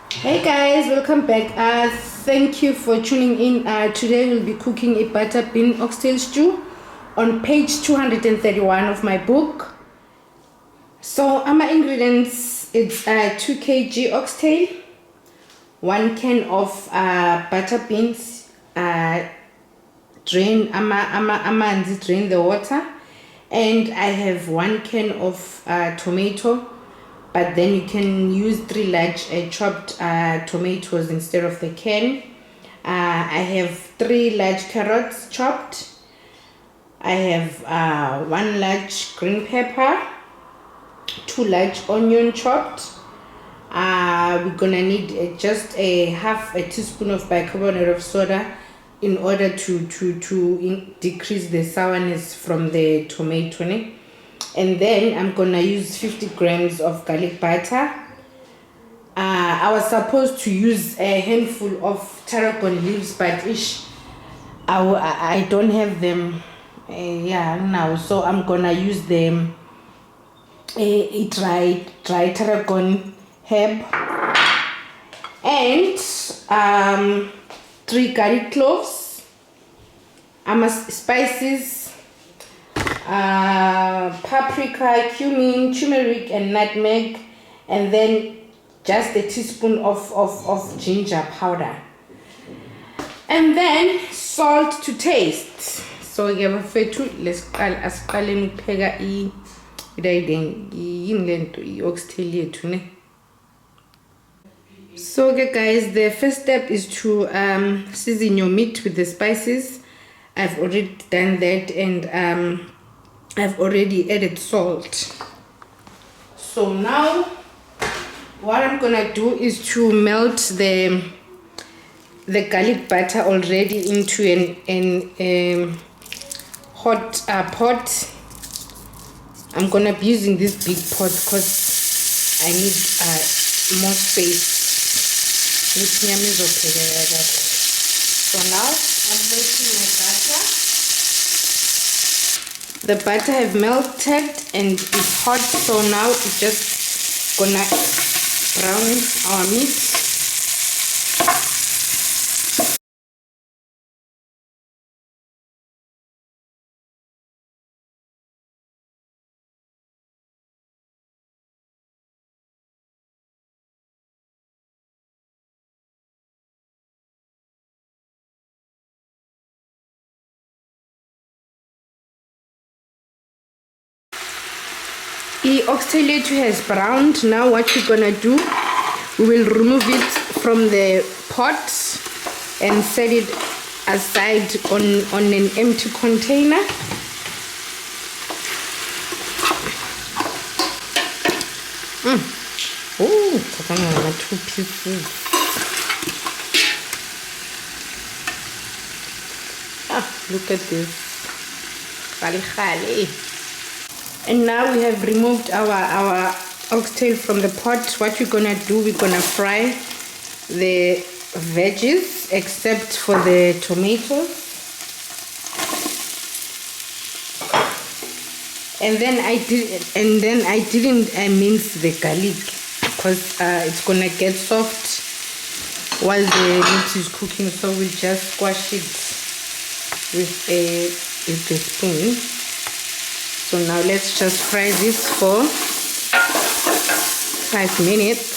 Hey guys, welcome back. Thank you for tuning in. Today we'll be cooking a butter bean oxtail stew on page 231 of my book. So my ingredients, it's 2 kg oxtail, 1 can of butter beans, drain the water, and I have 1 can of tomato, but then you can use 3 large chopped tomatoes instead of the can. I have 3 large carrots chopped. I have 1 large green pepper, 2 large onion chopped. We're gonna need just a half a teaspoon of bicarbonate of soda in order to decrease the sourness from the tomato. And then I'm gonna use 50 grams of garlic butter. I was supposed to use a handful of tarragon leaves, but I don't have them now, so I'm gonna use them a dry tarragon herb, and 3 garlic cloves, spices, paprika, cumin, turmeric, and nutmeg, and then just a teaspoon of ginger powder, and then salt to taste. So let's oxtail. So okay guys, the first step is to season your meat with the spices. I've already done that, and I've already added salt. So now what I'm gonna do is to melt the garlic butter already into an hot pot. I'm gonna be using this big pot because I need more space. So now I'm melting my butter. The butter have melted and it's hot, so now it's just gonna brown our meat. The oxtail has browned. Now what we're gonna do, we will remove it from the pot and set it aside on an empty container. Oh, 2 pieces. Look at this. And now we have removed our oxtail from the pot. What we're gonna do, we're gonna fry the veggies except for the tomatoes. And then I didn't mince the garlic because it's gonna get soft while the meat is cooking, so we'll just squash it with a spoon. So now let's just fry this for 5 minutes.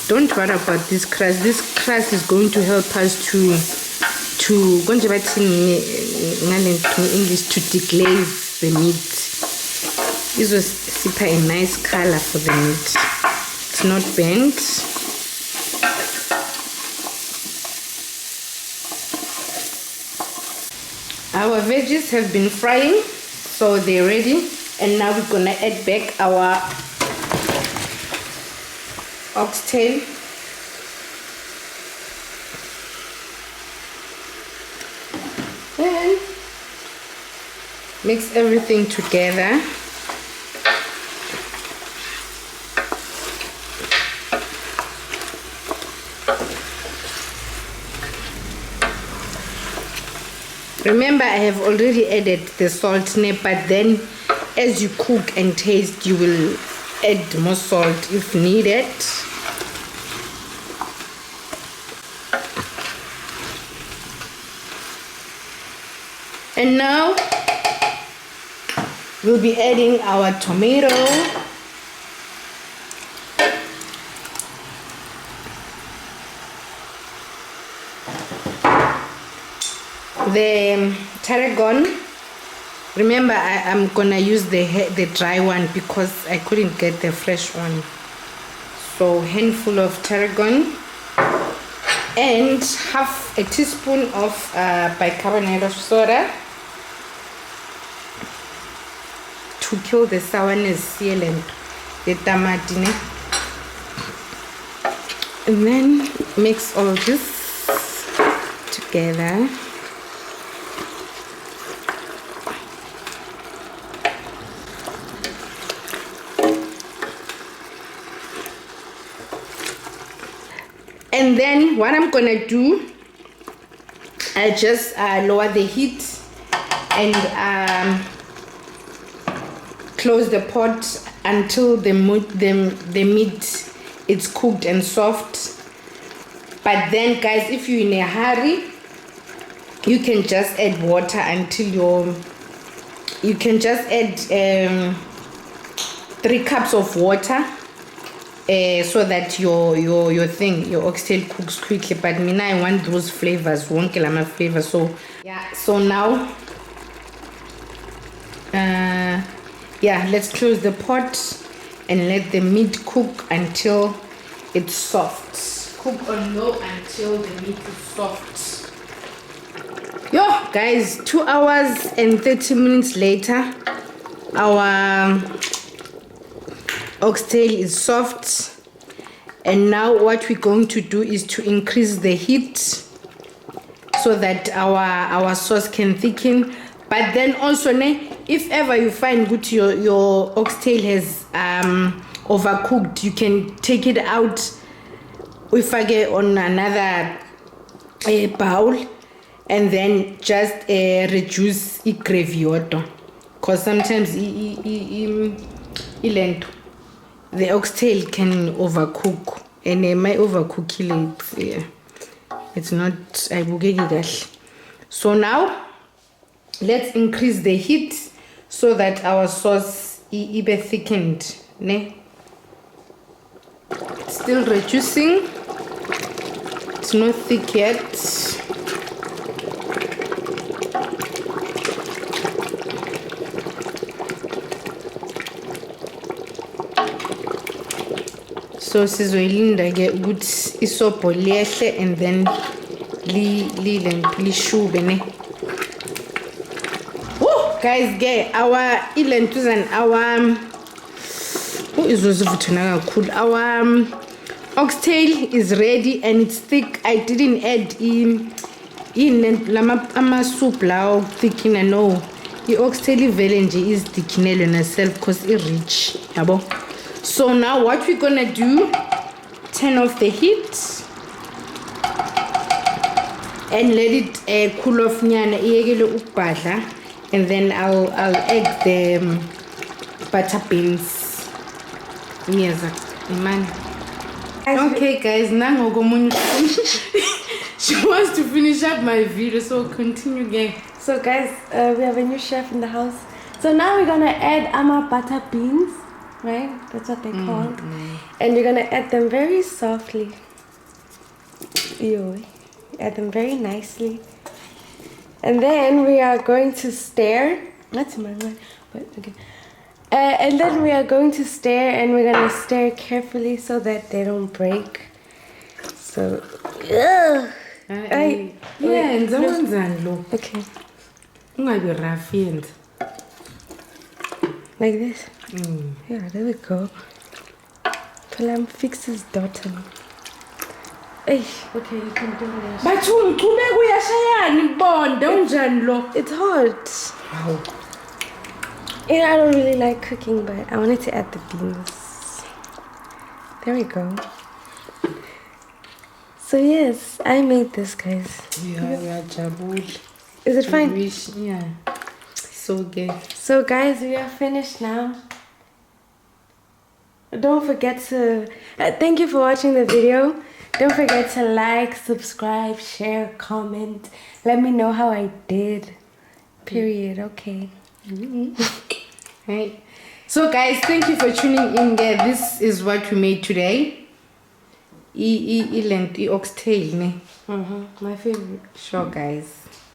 Don't worry about this crust. This crust is going to help us to deglaze the meat. This will super a nice color for the meat. It's not burnt. Our veggies have been frying, so they're ready, and now we're gonna add back our oxtail. And mix everything together. Remember, I have already added the salt, but then as you cook and taste, you will add more salt if needed. And now we'll be adding our tomato. The tarragon. Remember, I'm gonna use the dry one because I couldn't get the fresh one. So handful of tarragon and half a teaspoon of bicarbonate of soda to kill the sourness and the tamati. And then mix all this together. And then what I'm gonna do, I just lower the heat and close the pot until the meat is cooked and soft. But then guys, if you're in a hurry, you can just add water until you can just add 3 cups of water. So that your oxtail cooks quickly. But I want those flavors, won't flavors. So yeah, so now let's close the pot and let the meat cook until it's soft. Cook on low until the meat is soft. Yo guys, 2 hours and 30 minutes later, our oxtail is soft. And now what we're going to do is to increase the heat so that our sauce can thicken. But then also if ever you find good your oxtail has overcooked, you can take it out on another bowl and then just reduce the gravy, because sometimes the oxtail can overcook, and my overcooking it's not so now let's increase the heat so that our sauce be thickened. It's still reducing, it's not thick yet. So sizoyilinda ke ukuthi isobho liyehle and then lishube Woo, guys, our ilentus and our our oxtail is ready and it's thick. I didn't add lama soup lawo thickener, no. The oxtail nje is thickener itself because it's rich, yabo. So now what we're gonna do, turn off the heat and let it cool off nyana, and then I'll add the butter beans. Okay guys, now she wants to finish up my video, so continue again. So guys, we have a new chef in the house. So now we're gonna add our butter beans. Right? That's what they're called. And you're gonna add them very softly. Add them very nicely. And then we are going to stir. That's my one. But okay. And then we are going to stir, and we're gonna stir carefully so that they don't break. So okay. Like this. Yeah, there we go. Kalam fixes daughter. Hey, okay, you can do this. But it's hot. Wow. I don't really like cooking, but I wanted to add the beans. There we go. So yes, I made this, guys. Yeah, Is it fine? Yeah. So good. So guys, we are finished now. Don't forget to thank you for watching the video. Don't forget to like, subscribe, share, comment. Let me know how I did. Period. Okay. Right. So guys, thank you for tuning in there. This is what we made today. Oxtail, ne? My favorite. Sure guys.